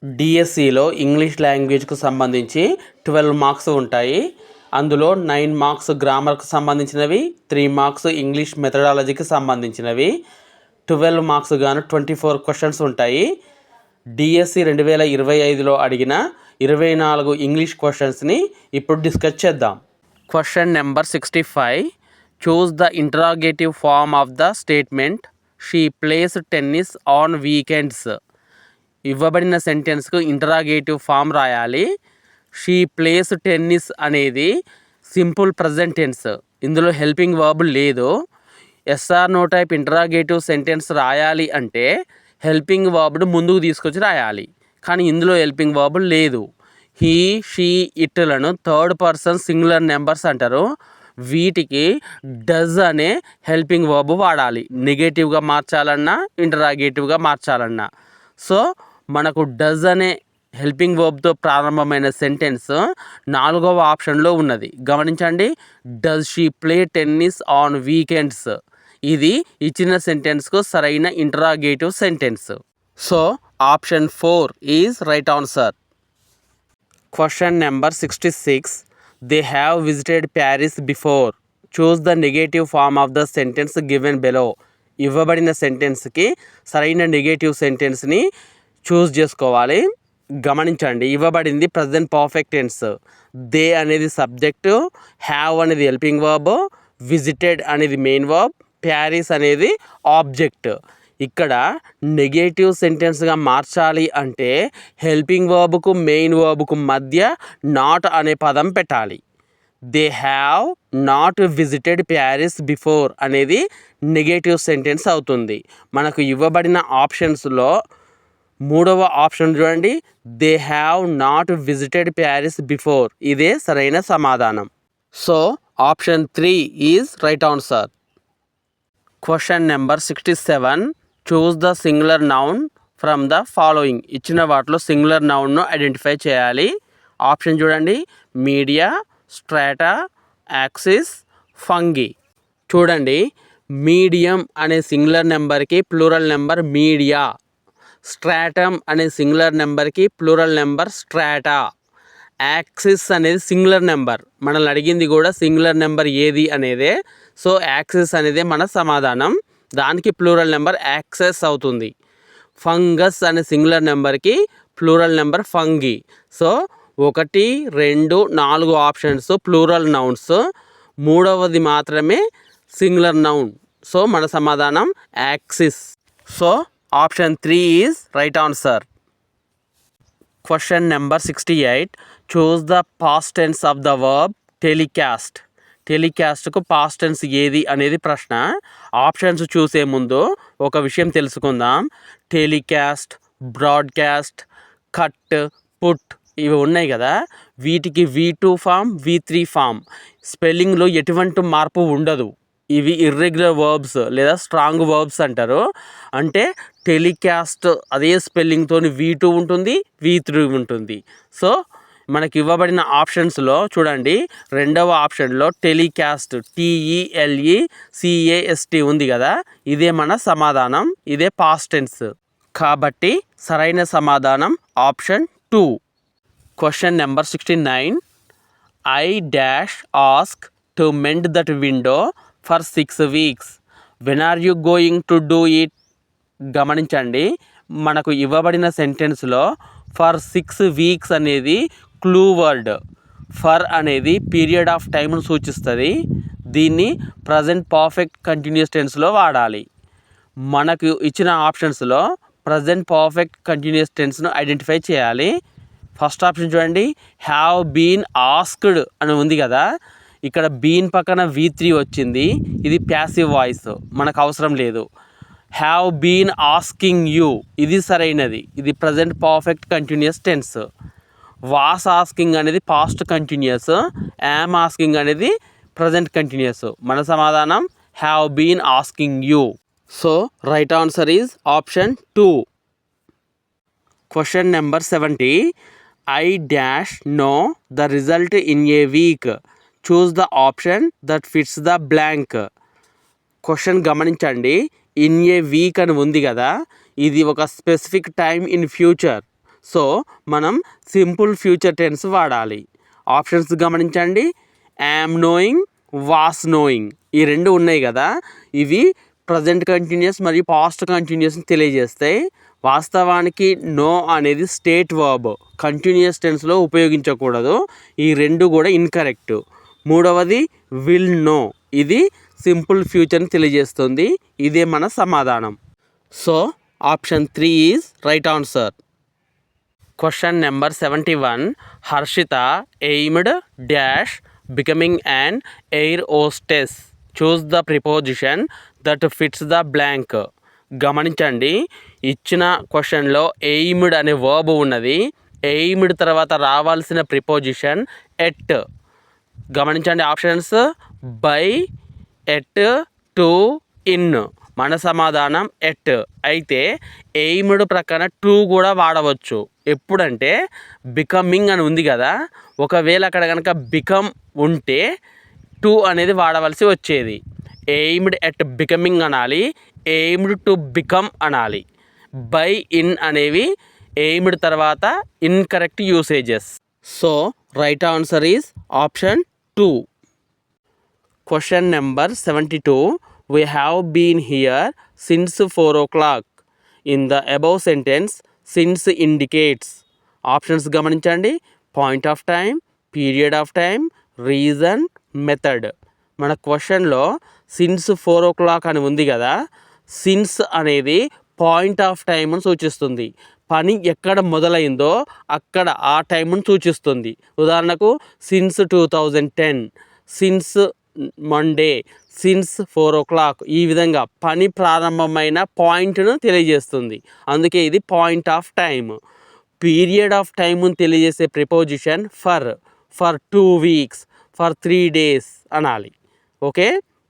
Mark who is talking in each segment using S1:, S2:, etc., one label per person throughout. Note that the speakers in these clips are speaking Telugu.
S1: డిఎస్సిలో ఇంగ్లీష్ లాంగ్వేజ్కు సంబంధించి 12 మార్క్స్ ఉంటాయి. అందులో 9 మార్క్స్ గ్రామర్కి సంబంధించినవి, 3 మార్క్స్ ఇంగ్లీష్ మెథడాలజీకి సంబంధించినవి. 12 మార్క్స్ గాను 24 క్వశ్చన్స్ ఉంటాయి. డిఎస్సి 2025లో అడిగిన 24 ఇంగ్లీష్ క్వశ్చన్స్ని ఇప్పుడు డిస్కస్ చేద్దాం. Question number 65. Choose the interrogative form of the statement she plays tennis on weekends. ఇవ్వబడిన సెంటెన్స్కు ఇంటరాగేటివ్ ఫామ్ రాయాలి. షీ ప్లేస్ టెన్నిస్ అనేది సింపుల్ ప్రజెంట్ టెన్స్. ఇందులో హెల్పింగ్ వర్బ్ లేదు. Yes or no type interrogative sentence రాయాలి అంటే హెల్పింగ్ వర్బ్ను ముందుకు తీసుకొచ్చి రాయాలి. కానీ ఇందులో హెల్పింగ్ వర్బ్ లేదు. హీ, షీ, ఇట్లను థర్డ్ పర్సన్ సింగులర్ నెంబర్స్ అంటారు. వీటికి డజ్ అనే హెల్పింగ్ వర్బ్ వాడాలి. నెగేటివ్గా మార్చాలన్నా, ఇంటరాగేటివ్గా మార్చాలన్నా. సో మనకు డజ్ అనే హెల్పింగ్ వర్బ్తో ప్రారంభమైన సెంటెన్స్ 4వ ఆప్షన్లో ఉన్నది. గమనించండి. Does she play tennis on weekends. ఇది ఇచ్చిన సెంటెన్స్కు సరైన interrogative sentence. So option 4 is right answer. Question number 66. They have visited Paris before. Choose the negative form of the sentence given below. ఇవ్వబడిన సెంటెన్స్కి సరైన నెగేటివ్ సెంటెన్స్ని చూస్ చేసుకోవాలి. గమనించండి. ఇవ్వబడింది ప్రజెంట్ పర్ఫెక్ట్ టెన్స్. దే అనేది సబ్జెక్టు, హ్యావ్ అనేది హెల్పింగ్ వర్బ్, విజిటెడ్ అనేది మెయిన్ వర్బ్, ప్యారిస్ అనేది ఆబ్జెక్ట్. ఇక్కడ నెగేటివ్ సెంటెన్స్గా మార్చాలి అంటే హెల్పింగ్ వర్బ్కు మెయిన్ వర్బ్కు మధ్య నాట్ అనే పదం పెట్టాలి. They have not visited Paris before అనేది నెగేటివ్ సెంటెన్స్ అవుతుంది. మనకు ఇవ్వబడిన ఆప్షన్స్లో 3వ ఆప్షన్ చూడండి. They have not visited Paris before. ఇదే సరైన సమాధానం. So option 3 is right answer. Question number 67. Choose the singular noun from the following. ఇచ్చిన వాటిలో సింగులర్ నౌన్ను ఐడెంటిఫై చేయాలి. ఆప్షన్ చూడండి. Media, strata, axis, fungi. చూడండి. మీడియం అనే సింగులర్ నెంబర్కి ప్లూరల్ నెంబర్ మీడియా. స్ట్రాటమ్ అనే సింగులర్ నెంబర్కి ప్లూరల్ నెంబర్ స్ట్రాటా. యాక్సిస్ అనేది సింగులర్ నెంబర్. మనల్ని అడిగింది కూడా సింగులర్ నెంబర్ ఏది అనేదే. సో యాక్సిస్ అనేదే మన సమాధానం. దానికి ప్లూరల్ నెంబర్ యాక్సెస్ అవుతుంది. ఫంగస్ అనే సింగులర్ నెంబర్కి plural number fungi. So 1, 2, 4 options plural nouns. 3వది మాత్రమే సింగులర్ నౌన్. సో మన సమాధానం axis. So option 3 is right answer. Question number 68. Choose the past tense of the verb telecast. టెలికాస్ట్కు పాస్ట్ టెన్స్ ఏది అనేది ప్రశ్న. ఆప్షన్స్ చూసే ముందు ఒక విషయం తెలుసుకుందాం. టెలికాస్ట్, బ్రాడ్కాస్ట్, కట్, పుట్ ఇవి ఉన్నాయి కదా. వీటికి V2 ఫామ్, V3 ఫామ్. స్పెల్లింగ్లో ఎటువంటి మార్పు ఉండదు. ఇవి ఇర్రెగ్యులర్ వర్బ్స్ లేదా స్ట్రాంగ్ వర్బ్స్ అంటారు. అంటే టెలికాస్ట్ అదే స్పెల్లింగ్తో V2 ఉంటుంది, V3 ఉంటుంది. సో మనకి ఇవ్వబడిన ఆప్షన్స్లో చూడండి. 2వ ఆప్షన్లో టెలికాస్ట్ TELECAST ఉంది కదా. ఇదే మన సమాధానం. ఇదే పాస్ట్ టెన్స్. కాబట్టి సరైన సమాధానం option 2. Question number 69. I dash ask to mend that window for 6 weeks. When are you going to do it? గమనించండి. మనకు ఇవ్వబడిన సెంటెన్స్లో ఫర్ 6 వీక్స్ అనేది క్లూ వర్డ్. ఫర్ అనేది పీరియడ్ ఆఫ్ టైంను సూచిస్తుంది. దీన్ని ప్రజెంట్ పర్ఫెక్ట్ కంటిన్యూస్ టెన్స్లో వాడాలి. మనకు ఇచ్చిన ఆప్షన్స్లో ప్రజెంట్ పర్ఫెక్ట్ కంటిన్యూస్ టెన్స్ను ఐడెంటిఫై చేయాలి. ఫస్ట్ ఆప్షన్ చూడండి. హ్యావ్ బీన్ ఆస్క్డ్ అని ఉంది కదా. ఇక్కడ బీన్ పక్కన V3 వచ్చింది. ఇది ప్యాసివ్ వాయిస్, మనకు అవసరం లేదు. హ్యావ్ బీన్ ఆస్కింగ్ యూ ఇది సరైనది. ఇది present perfect continuous tense. Was asking అనేది పాస్ట్ కంటిన్యూస్. యామ్ ఆస్కింగ్ అనేది ప్రజెంట్ కంటిన్యూస్. మన సమాధానం have been asking you. So right answer is option 2. Question number 70. I dash know the result in a week. Choose the option that fits the blank. Question గమనించండి. ఇన్ ఏ వీక్ అని ఉంది కదా. ఇది ఒక specific time in future. So మనం సింపుల్ ఫ్యూచర్ టెన్స్ వాడాలి. ఆప్షన్స్ గమనించండి. యామ్ నోయింగ్, వాస్ నోయింగ్, ఈ రెండు ఉన్నాయి కదా, ఇవి ప్రజెంట్ కంటిన్యూస్ మరియు పాస్ట్ కంటిన్యూస్ని తెలియజేస్తాయి. వాస్తవానికి నో అనేది స్టేట్ వర్బ్, కంటిన్యూస్ టెన్స్లో ఉపయోగించకూడదు. ఈ రెండు కూడా ఇన్కరెక్ట్. మూడవది విల్ నో, ఇది సింపుల్ ఫ్యూచర్ని తెలియజేస్తుంది. ఇదే మన సమాధానం. So option 3 is right answer. Question number 71. Harshita aimed dash becoming an air hostess. Choose the preposition that fits the blank. గమనించండి, ఇచ్చిన క్వశ్చన్లో ఎయిమ్డ్ అనే వర్బ్ ఉన్నది. ఎయిమ్డ్ తర్వాత రావాల్సిన ప్రిపోజిషన్ ఎట్. గమనించండి options: by, at, to, in. మన సమాధానం ఎట్. అయితే ఎయిమ్డ్ ప్రక్కన టు కూడా వాడవచ్చు. ఎప్పుడంటే బికమింగ్ అని ఉంది కదా, ఒకవేళ అక్కడ కనుక బికమ్ ఉంటే టు అనేది వాడవలసి వచ్చేది. ఎయిమ్డ్ ఎట్ బికమింగ్ అనాలి, ఎయిమ్డ్ టు బికమ్ అనాలి. బై, ఇన్ అనేవి ఎయిమ్డ్ తర్వాత incorrect usages. So right answer is option 2. Question number 72. We have been here since 4 o'clock. In the above sentence, since indicates. Options గమనించండి. Point of time, period of time, reason, method. మన క్వశ్చన్లో సిన్స్ 4 o'clock అని ఉంది కదా, సిన్స్ అనేది పాయింట్ ఆఫ్ టైంను సూచిస్తుంది. పని ఎక్కడ మొదలైందో అక్కడ ఆ టైంను సూచిస్తుంది. ఉదాహరణకు since 2010, since Monday, since 4 o'clock. ఈ విధంగా పని ప్రారంభమైన పాయింట్ను తెలియజేస్తుంది. అందుకే ఇది point of time. Period of టైమ్ను తెలియజేసే preposition for. For 2 weeks, for 3 days అనాలి. ఓకే,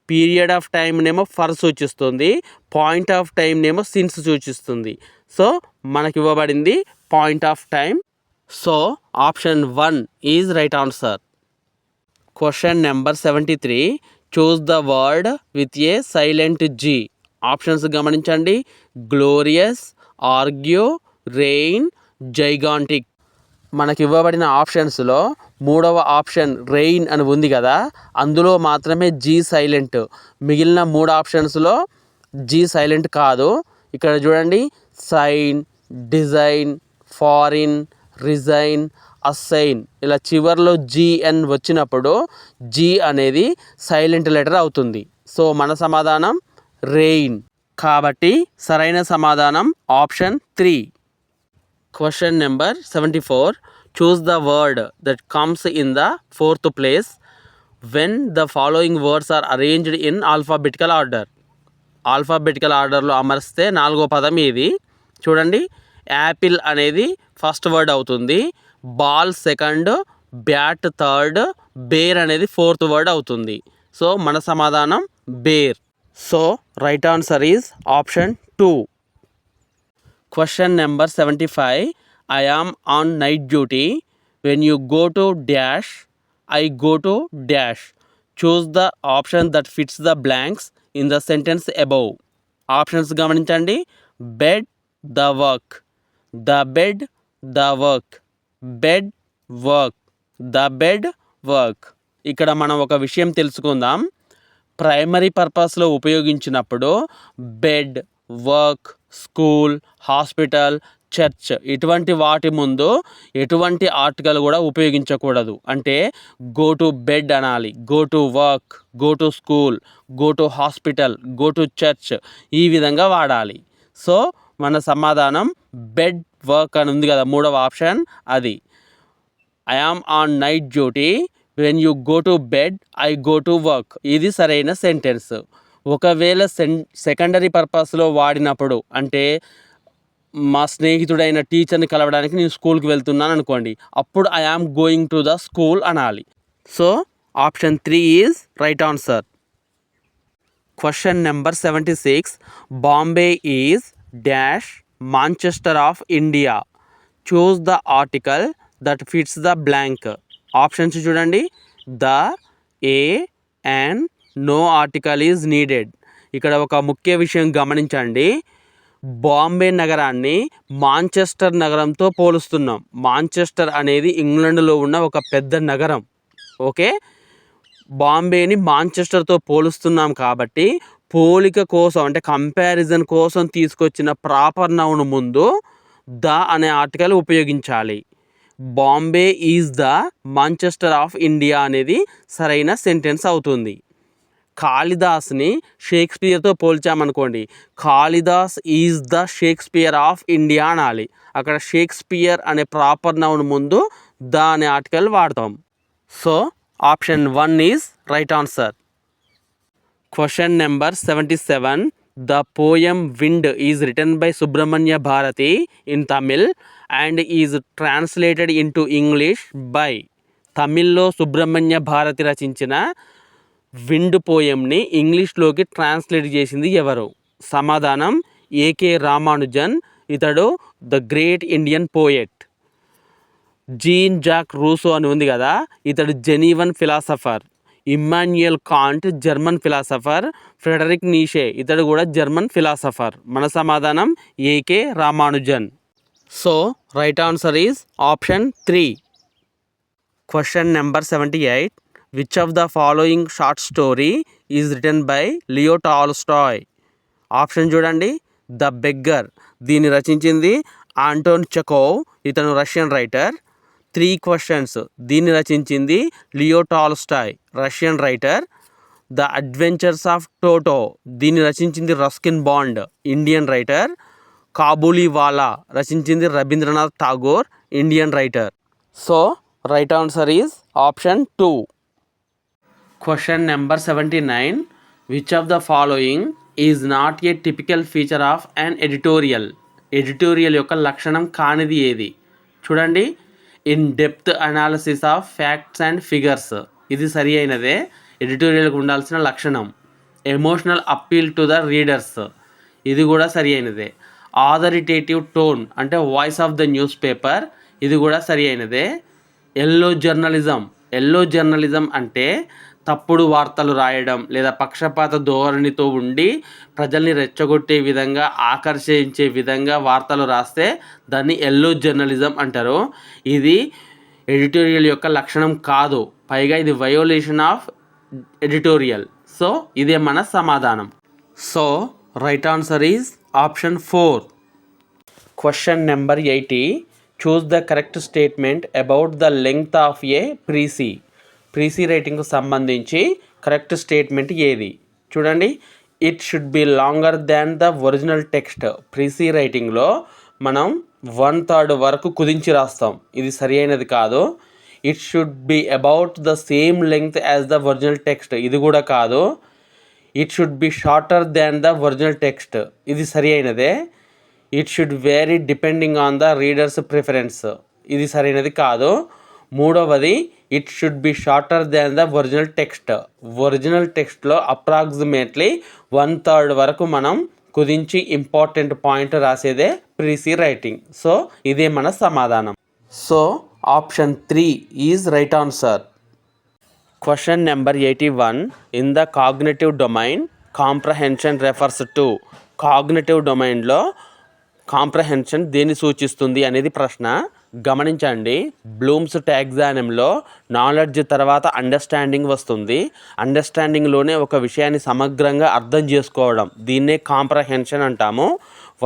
S1: పీరియడ్ ఆఫ్ టైంనేమో ఫర్ సూచిస్తుంది, పాయింట్ ఆఫ్ టైంనేమో సిన్స్ సూచిస్తుంది. సో మనకి ఇవ్వబడింది point of time. So option 1 is right answer. Question number 73. Choose the word with a silent G. Options గమనించండి. Glorious, argue, reign, gigantic. మనకి ఇవ్వబడిన ఆప్షన్స్లో మూడవ ఆప్షన్ రెయిన్ అని ఉంది కదా, అందులో మాత్రమే జీ సైలెంట్. మిగిలిన 3 ఆప్షన్స్లో జీ సైలెంట్ కాదు. ఇక్కడ చూడండి, sign, design, foreign, resign, assign, ఇలా చివర్లో జిఎన్ వచ్చినప్పుడు జీ అనేది సైలెంట్ లెటర్ అవుతుంది. సో మన సమాధానం రెయిన్. కాబట్టి సరైన సమాధానం option 3. Question number 74. Choose the word that comes in the 4th place when the following words are arranged in alphabetical order. Alphabetical ఆర్డర్లో అమర్స్తే 4వ పదం ఇది. చూడండి, యాపిల్ అనేది ఫస్ట్ వర్డ్ అవుతుంది, ball second, bat third, bear అనేది 4th వర్డ్ అవుతుంది. సో మన సమాధానం bear. So right answer is option 2. Question number 75. I am on night duty. When you go to dash, I go to dash. Choose the option that fits the blanks in the sentence above. Options గమనించండి. Bed, the work, the bed, the work, bed, work, the bed, work. ఇక్కడ మనం ఒక విషయం తెలుసుకుందాం. ప్రైమరీ పర్పస్లో ఉపయోగించినప్పుడు bed, work, school, hospital, church ఇటువంటి వాటి ముందు ఎటువంటి ఆర్టికల్ కూడా ఉపయోగించకూడదు. అంటే గో టు బెడ్ అనాలి, go to work, go to school, go to hospital, go to church, ఈ విధంగా వాడాలి. సో మన సమాధానం బెడ్, వర్క్ అని ఉంది కదా, 3వ ఆప్షన్ అది. I am on night duty, when you go to bed, I go to work, ఇది సరైన సెంటెన్స్. ఒకవేళ సెకండరీ పర్పస్లో వాడినప్పుడు, అంటే మా స్నేహితుడైన టీచర్ని కలవడానికి నేను స్కూల్కి వెళ్తున్నాను అనుకోండి, అప్పుడు I am going to the school అనాలి. So option 3 is right answer. Question number 76. Bombay is dash Manchester of India. Choose the article that fits the blank. Options చూడండి. The, a, and no article is needed. ఇక్కడ ఒక ముఖ్య విషయం గమనించండి. బాంబే నగరాన్ని మాంచెస్టర్ నగరంతో పోలుస్తున్నాం. మాంచెస్టర్ అనేది ఇంగ్లాండ్లో ఉన్న ఒక పెద్ద నగరం. ఓకే, బాంబేని మాంచెస్టర్తో పోలుస్తున్నాం కాబట్టి పోలిక కోసం అంటే కంపారిజన్ కోసం తీసుకొచ్చిన ప్రాపర్ నౌన్ ముందు ద అనే ఆర్టికల్ ఉపయోగించాలి. Bombay is the Manchester of India అనేది సరైన సెంటెన్స్ అవుతుంది. కాళిదాస్ని షేక్స్పియర్తో పోల్చామనుకోండి, Kalidas is the Shakespeare of India అనాలి. అక్కడ షేక్స్పియర్ అనే ప్రాపర్ నౌన్ ముందు ద అనే ఆర్టికల్ వాడతాం. So option 1 is right answer. Question number 77. The poem Wind is written by Subramanya Bharati in Tamil and is translated into English by. తమిళ్లో సుబ్రహ్మణ్య భారతి రచించిన విండ్ పోయంని ఇంగ్లీష్లోకి ట్రాన్స్లేట్ చేసింది ఎవరు? సమాధానం ఏకే రామానుజన్. ఇతడు the great Indian poet. Jean Jacques Rousseau అని ఉంది కదా, ఇతడు Genevan philosopher. Immanuel Kant German philosopher. Friedrich Nietzsche ఇతడు కూడా జర్మన్ ఫిలాసఫర్. మన సమాధానం A K Ramanujan. So right answer is option 3. Question number 78. Which of the following short story is written by Leo Tolstoy? Option చూడండి. ద బెగ్గర్, దీన్ని రచించింది ఆంటోన్ చెకోవ్. ఇతను రష్యన్ రైటర్. 3 క్వశ్చన్స్, దీన్ని రచించింది Leo Tolstoy, Russian writer. The adventures of Toto, దీన్ని రచించింది Ruskin Bond, Indian writer. Kabuliwala రచించింది Rabindranath Tagore, Indian writer. So right answer is option 2. Question number 79. Which of the following is not a typical feature of an editorial? Editorial యొక్క లక్షణం కానిది ఏది? చూడండి. In depth analysis of facts and figures, ఇది సరి అయినదే, ఎడిటోరియల్కి ఉండాల్సిన లక్షణం. Emotional appeal to the readers, ఇది కూడా సరి అయినదే. ఆథరిటేటివ్ టోన్ అంటే voice of the news paper, ఇది కూడా సరి అయినదే. ఎల్లో జర్నలిజం అంటే తప్పుడు వార్తలు రాయడం లేదా పక్షపాత ధోరణితో ఉండి ప్రజల్ని రెచ్చగొట్టే విధంగా, ఆకర్షించే విధంగా వార్తలు రాస్తే దాన్ని ఎల్లో జర్నలిజం అంటారు. ఇది ఎడిటోరియల్ యొక్క లక్షణం కాదు, పైగా ఇది వయోలేషన్ ఆఫ్ ఎడిటోరియల్. సో ఇదే మన సమాధానం. So right answer is option 4. Question number 80. Choose the correct statement about the length of a precis. Precis రైటింగ్కు సంబంధించి కరెక్ట్ స్టేట్మెంట్ ఏది? చూడండి. It should be longer than the original text. Precis రైటింగ్లో మనం 1/3 వరకు కుదించి రాస్తాం, ఇది సరి అయినది కాదు. It should be about the same length as the original text, ఇది కూడా కాదు. It should be shorter than the original text, ఇది సరి అయినదే. It should vary depending on the reader's preference, ఇది సరైనది కాదు. మూడవది it should be shorter than the original text. Original టెక్స్ట్లో అప్రాక్సిమేట్లీ 1/3 వరకు మనం కుదించి ఇంపార్టెంట్ పాయింట్ రాసేదే ప్రీసీ రైటింగ్. సో ఇదే మన సమాధానం. So option 3 is right answer. Question number 81. In the cognitive domain comprehension refers to. Cognitive డొమైన్లో కాంప్రహెన్షన్ దేన్ని సూచిస్తుంది అనేది ప్రశ్న. గమనించండి. బ్లూమ్స్ టాక్సానమీలో నాలెడ్జ్ తర్వాత అండర్స్టాండింగ్ వస్తుంది. అండర్స్టాండింగ్లోనే ఒక విషయాన్ని సమగ్రంగా అర్థం చేసుకోవడం, దీన్నే కాంప్రహెన్షన్ అంటాము.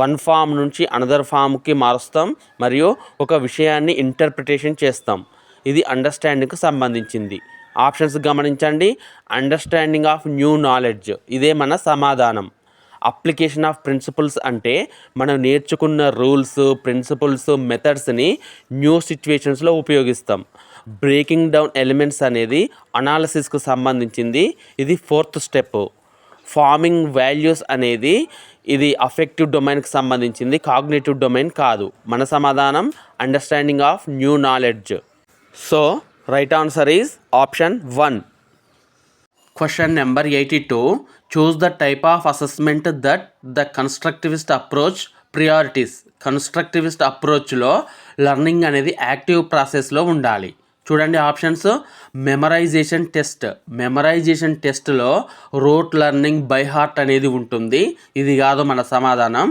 S1: వన్ ఫామ్ నుంచి అనదర్ ఫామ్కి మారుస్తాం మరియు ఒక విషయాన్ని ఇంటర్ప్రిటేషన్ చేస్తాం. ఇది అండర్స్టాండింగ్కి సంబంధించింది. ఆప్షన్స్ గమనించండి. అండర్స్టాండింగ్ ఆఫ్ న్యూ నాలెడ్జ్, ఇదే మన సమాధానం. అప్లికేషన్ ఆఫ్ ప్రిన్సిపల్స్ అంటే మనం నేర్చుకున్న రూల్స్, ప్రిన్సిపల్స్, మెథడ్స్ని న్యూ సిచ్యువేషన్స్లో ఉపయోగిస్తాం. బ్రేకింగ్ డౌన్ ఎలిమెంట్స్ అనేది అనాలిసిస్కు సంబంధించింది, ఇది 4th స్టెప్. ఫార్మింగ్ వాల్యూస్ అనేది ఇది అఫెక్టివ్ డొమైన్కి సంబంధించింది, కాగ్నిటివ్ డొమైన్ కాదు. మన సమాధానం understanding of new knowledge. So right answer is option 1. Question number 82. Choose the type of assessment that the constructivist approach prioritises. Constructivist అప్రోచ్లో లెర్నింగ్ అనేది యాక్టివ్ ప్రాసెస్లో ఉండాలి. చూడండి ఆప్షన్స్. Memorisation test. మెమరైజేషన్ టెస్ట్లో రోట్ లెర్నింగ్, బై హార్ట్ అనేది ఉంటుంది, ఇది కాదు మన సమాధానం.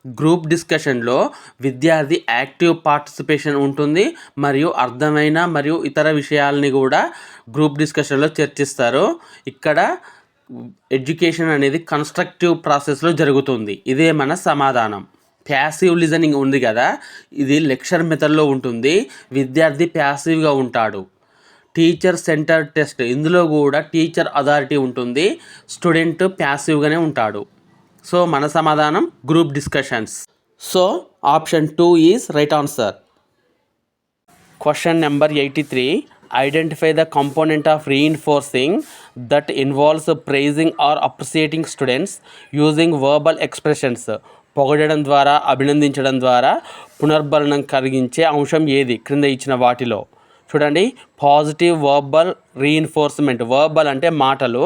S1: గ్రూప్ డిస్కషన్లో విద్యార్థి యాక్టివ్ పార్టిసిపేషన్ ఉంటుంది మరియు అర్థమైన మరియు ఇతర విషయాలని కూడా గ్రూప్ డిస్కషన్లో చర్చిస్తారు. ఇక్కడ ఎడ్యుకేషన్ అనేది కన్స్ట్రక్టివ్ ప్రాసెస్లో జరుగుతుంది. ఇదే మన సమాధానం. ప్యాసివ్ లిజనింగ్ ఉంది కదా, ఇది లెక్చర్ మెథడ్లో ఉంటుంది. విద్యార్థి ప్యాసివ్గా ఉంటాడు. టీచర్ సెంటర్ టెస్ట్, ఇందులో కూడా టీచర్ అథారిటీ ఉంటుంది. స్టూడెంట్ ప్యాసివ్గానే ఉంటాడు. సో మన సమాధానం group discussions. So option 2 is right answer. Question number 83. Identify the component of reinforcing that involves praising or appreciating students using verbal expressions. పొగడడం ద్వారా, అభినందించడం ద్వారా పునర్బలనం కలిగించే అంశం ఏది క్రింద ఇచ్చిన వాటిలో? చూడండి, పాజిటివ్ వర్బల్ రీఇన్ఫోర్స్మెంట్. వర్బల్ అంటే మాటలు,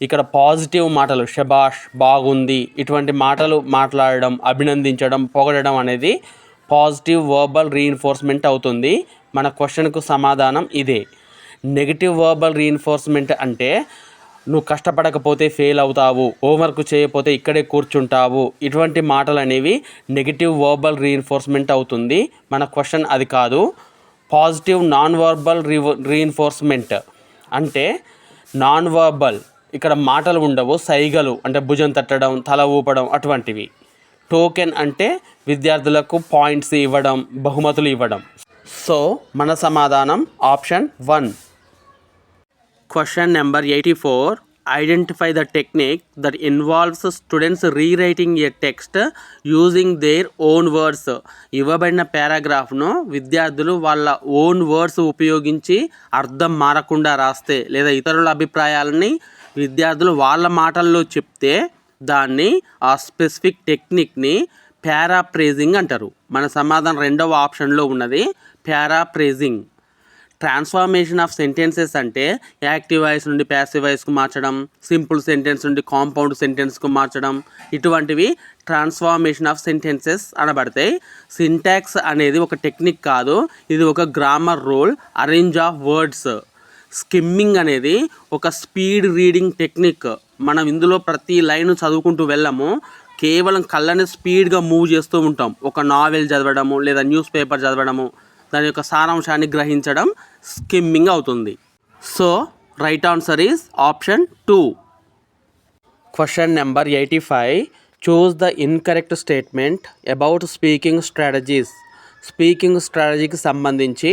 S1: ఇక్కడ పాజిటివ్ మాటలు శబాష్, బాగుంది, ఇటువంటి మాటలు మాట్లాడడం, అభినందించడం, పొగడడం అనేది పాజిటివ్ వర్బల్ రీఇన్ఫోర్స్మెంట్ అవుతుంది. మన క్వశ్చన్కు సమాధానం ఇదే. నెగిటివ్ వర్బల్ రీఇన్ఫోర్స్మెంట్ అంటే నువ్వు కష్టపడకపోతే ఫెయిల్ అవుతావు, హోంవర్క్ చేయకపోతే ఇక్కడే కూర్చుంటావు, ఇటువంటి మాటలు అనేవి నెగిటివ్ వర్బల్ రీఇన్ఫోర్స్మెంట్ అవుతుంది. మన క్వశ్చన్ అది కాదు. పాజిటివ్ నాన్ వర్బల్ రీఇన్ఫోర్స్మెంట్ అంటే నాన్ వర్బల్, ఇక్కడ మాటలు ఉండవు, సైగలు అంటే భుజం తట్టడం, తల ఊపడం అటువంటివి. టోకెన్ అంటే విద్యార్థులకు పాయింట్స్ ఇవ్వడం, బహుమతులు ఇవ్వడం. సో మన సమాధానం option 1. Question number 84. Identify the technique that involves students rewriting A text using their own words. ఇవ్వబడిన పారాగ్రాఫ్ను విద్యార్థులు వాళ్ళ ఓన్ వర్డ్స్ ఉపయోగించి అర్థం మారకుండా రాస్తే, లేదా ఇతరుల అభిప్రాయాలని విద్యార్థులు వాళ్ళ మాటల్లో చెప్తే దాన్ని, ఆ స్పెసిఫిక్ టెక్నిక్ని పారాఫ్రేజింగ్ అంటారు. మన సమాధానం 2వ ఆప్షన్లో ఉన్నది పారాఫ్రేజింగ్. ట్రాన్స్ఫార్మేషన్ ఆఫ్ సెంటెన్సెస్ అంటే యాక్టివ్ వాయిస్ నుండి ప్యాసివ్ వాయిస్కు మార్చడం, సింపుల్ సెంటెన్స్ నుండి కాంపౌండ్ సెంటెన్స్కు మార్చడం, ఇటువంటివి ట్రాన్స్ఫార్మేషన్ ఆఫ్ సెంటెన్సెస్ అనబడతాయి. సింటాక్స్ అనేది ఒక టెక్నిక్ కాదు, ఇది ఒక grammar rule, arrange of words. Skimming అనేది ఒక స్పీడ్ రీడింగ్ టెక్నిక్. మనం ఇందులో ప్రతి లైన్ చదువుకుంటూ వెళ్ళము, కేవలం కళ్ళని స్పీడ్గా మూవ్ చేస్తూ ఉంటాం. ఒక నావెల్ చదవడము లేదా న్యూస్ పేపర్ చదవడము, దాని యొక్క సారాంశాన్ని గ్రహించడం స్కిమ్మింగ్ అవుతుంది. So right answer is option 2. Question number 85. Choose the incorrect statement about speaking strategies. Speaking స్ట్రాటజీకి సంబంధించి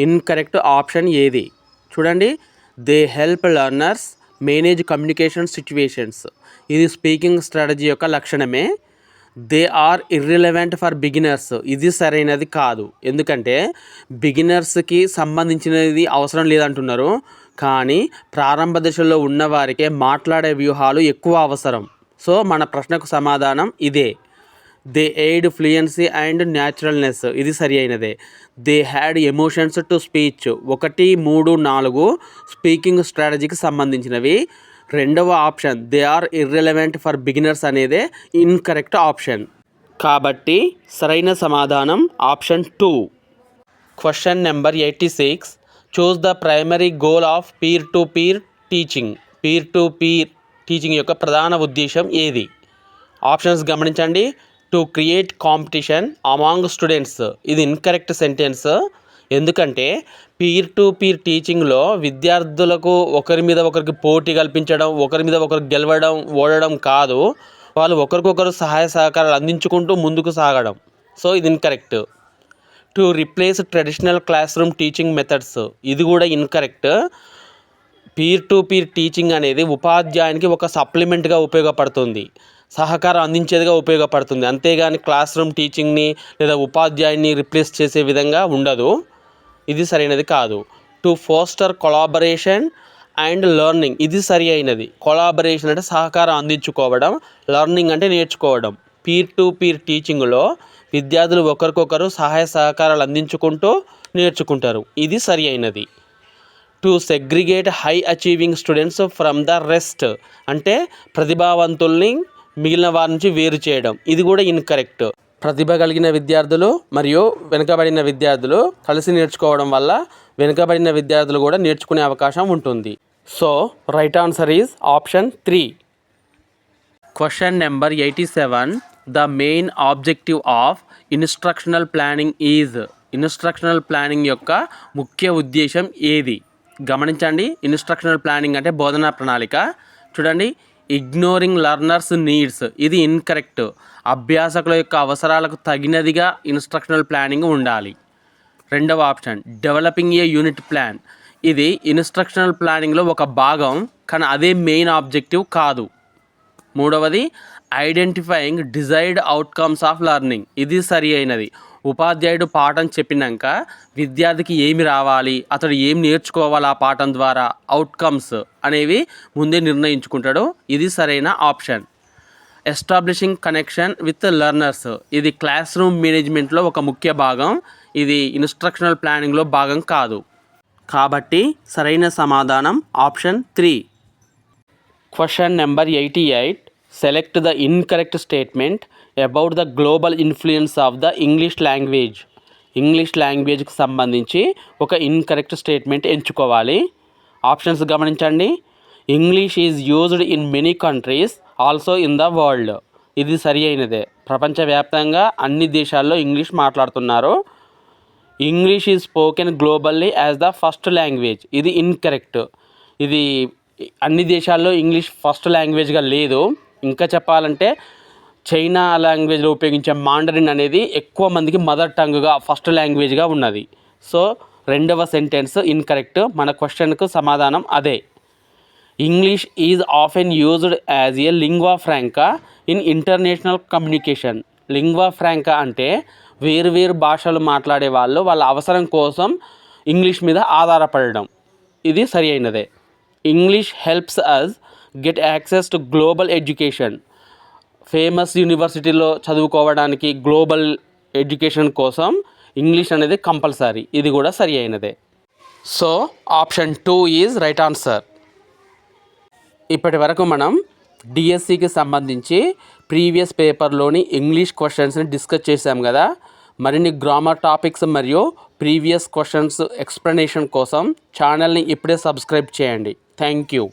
S1: ఇన్కరెక్ట్ ఆప్షన్ ఏది? చూడండి, they help learners manage communication situations. ఇది స్పీకింగ్ స్ట్రాటజీ యొక్క లక్షణమే. They are irrelevant for beginners. ఇది సరైనది కాదు, ఎందుకంటే బిగినర్స్కి సంబంధించినది అవసరం లేదంటున్నారు, కానీ ప్రారంభ దశలో ఉన్నవారికే మాట్లాడే వ్యూహాలు ఎక్కువ అవసరం. సో మన ప్రశ్నకు సమాధానం ఇదే. They aid fluency and naturalness. ఇది సరి అయినదే. They add emotions to speech. 1, 3, 4 speaking స్ట్రాటజీకి సంబంధించినవి. 2వ option they are irrelevant for beginners అనేదే ఇన్కరెక్ట్ ఆప్షన్. కాబట్టి సరైన సమాధానం option 2. Question number 86. Choose the primary goal of peer to peer teaching. Peer to peer teaching యొక్క ప్రధాన ఉద్దేశం ఏది? ఆప్షన్స్ గమనించండి. To create competition among students. ఇది ఇన్కరెక్ట్ సెంటెన్స్. ఎందుకంటే పీర్ టు పీర్ టీచింగ్లో విద్యార్థులకు ఒకరి మీద ఒకరికి పోటీ కల్పించడం, ఒకరి మీద ఒకరు గెలవడం, ఓడడం కాదు, వాళ్ళు ఒకరికొకరు సహాయ సహకారాలు అందించుకుంటూ ముందుకు సాగడం. సో ఇది incorrect. To replace traditional class room teaching methods. ఇది కూడా incorrect. Peer to peer teaching అనేది ఉపాధ్యాయునికి ఒక సప్లిమెంట్గా ఉపయోగపడుతుంది, సహకారం అందించేదిగా ఉపయోగపడుతుంది, అంతేగాని క్లాస్ రూమ్ టీచింగ్ని లేదా ఉపాధ్యాయుని రిప్లేస్ చేసే విధంగా ఉండదు. ఇది సరైనది కాదు. To foster collaboration and learning. ఇది సరి అయినది. కొలాబరేషన్ అంటే సహకారం అందించుకోవడం, లెర్నింగ్ అంటే నేర్చుకోవడం. పీర్ టు పీర్ టీచింగ్లో విద్యార్థులు ఒకరికొకరు సహాయ సహకారాలు అందించుకుంటూ నేర్చుకుంటారు. ఇది సరి అయినది. To segregate high achieving students from the rest. అంటే ప్రతిభావంతుల్ని మిగిలిన వారి నుంచి వేరు చేయడం. ఇది కూడా ఇన్కరెక్ట్. ప్రతిభ కలిగిన విద్యార్థులు మరియు వెనుకబడిన విద్యార్థులు కలిసి నేర్చుకోవడం వల్ల వెనుకబడిన విద్యార్థులు కూడా నేర్చుకునే అవకాశం ఉంటుంది. So right answer is option 3. Question number 87. The main objective of instructional planning is. Instructional planning యొక్క ముఖ్య ఉద్దేశం ఏది? గమనించండి, ఇన్స్ట్రక్షనల్ ప్లానింగ్ అంటే బోధనా ప్రణాళిక. చూడండి, ఇగ్నోరింగ్ లర్నర్స్ నీడ్స్, ఇది ఇన్కరెక్ట్. అభ్యాసకుల యొక్క అవసరాలకు తగినదిగా ఇన్స్ట్రక్షనల్ ప్లానింగ్ ఉండాలి. రెండవ ఆప్షన్ డెవలపింగ్ ఏ యూనిట్ ప్లాన్, ఇది ఇన్స్ట్రక్షనల్ ప్లానింగ్లో ఒక భాగం, కానీ అదే మెయిన్ ఆబ్జెక్టివ్ కాదు. మూడవది identifying desired outcomes of learning, ఇది సరి అయినది. ఉపాధ్యాయుడు పాఠం చెప్పినాక విద్యార్థికి ఏమి రావాలి, అతడు ఏం నేర్చుకోవాలి ఆ పాఠం ద్వారా, అవుట్కమ్స్ అనేవి ముందే నిర్ణయించుకుంటాడు, ఇది సరైన option. Establishing connection with learners, ఇది క్లాస్ రూమ్ మేనేజ్మెంట్లో ఒక ముఖ్య భాగం, ఇది ఇన్స్ట్రక్షనల్ ప్లానింగ్లో భాగం కాదు. కాబట్టి సరైన సమాధానం option 3. Question number 88. Select the incorrect statement about the global influence of the English language. English లాంగ్వేజ్కి సంబంధించి ఒక ఇన్కరెక్ట్ స్టేట్మెంట్ ఎంచుకోవాలి. ఆప్షన్స్ గమనించండి. English is used in many countries also in the world, ఇది సరి అయినదే. ప్రపంచవ్యాప్తంగా అన్ని దేశాల్లో ఇంగ్లీష్ మాట్లాడుతున్నారు. English is spoken globally as the first language, ఇది ఇన్కరెక్ట్. ఇది అన్ని దేశాల్లో ఇంగ్లీష్ ఫస్ట్ లాంగ్వేజ్గా లేదు. ఇంకా చెప్పాలంటే చైనా లాంగ్వేజ్లో ఉపయోగించే మాండరిన్ అనేది ఎక్కువ మందికి మదర్ టంగ్గా ఫస్ట్ లాంగ్వేజ్గా ఉన్నది. సో రెండవ సెంటెన్స్ ఇన్కరెక్ట్. మన క్వశ్చన్కు సమాధానం అదే. English is often used as a lingua franca in international communication. Lingua franca అంటే వేరు భాషలు మాట్లాడే వాళ్ళు వాళ్ళ అవసరం కోసం ఇంగ్లీష్ మీద ఆధారపడడం, ఇది సరి అయినదే. English helps us get access to global education. Famous యూనివర్సిటీలో చదువుకోవడానికి గ్లోబల్ ఎడ్యుకేషన్ కోసం ఇంగ్లీష్ అనేది కంపల్సరీ, ఇది కూడా సరి అయినదే. So option 2 is right answer. ఇప్పటి వరకు మనం డిఎస్సికి సంబంధించి ప్రీవియస్ పేపర్లోని ఇంగ్లీష్ క్వశ్చన్స్ని డిస్కస్ చేసాం కదా. మరిన్ని గ్రామర్ టాపిక్స్ మరియు ప్రీవియస్ క్వశ్చన్స్ ఎక్స్ప్లెనేషన్ కోసం ఛానల్ని ఇప్పుడే సబ్స్క్రైబ్ చేయండి. Thank you.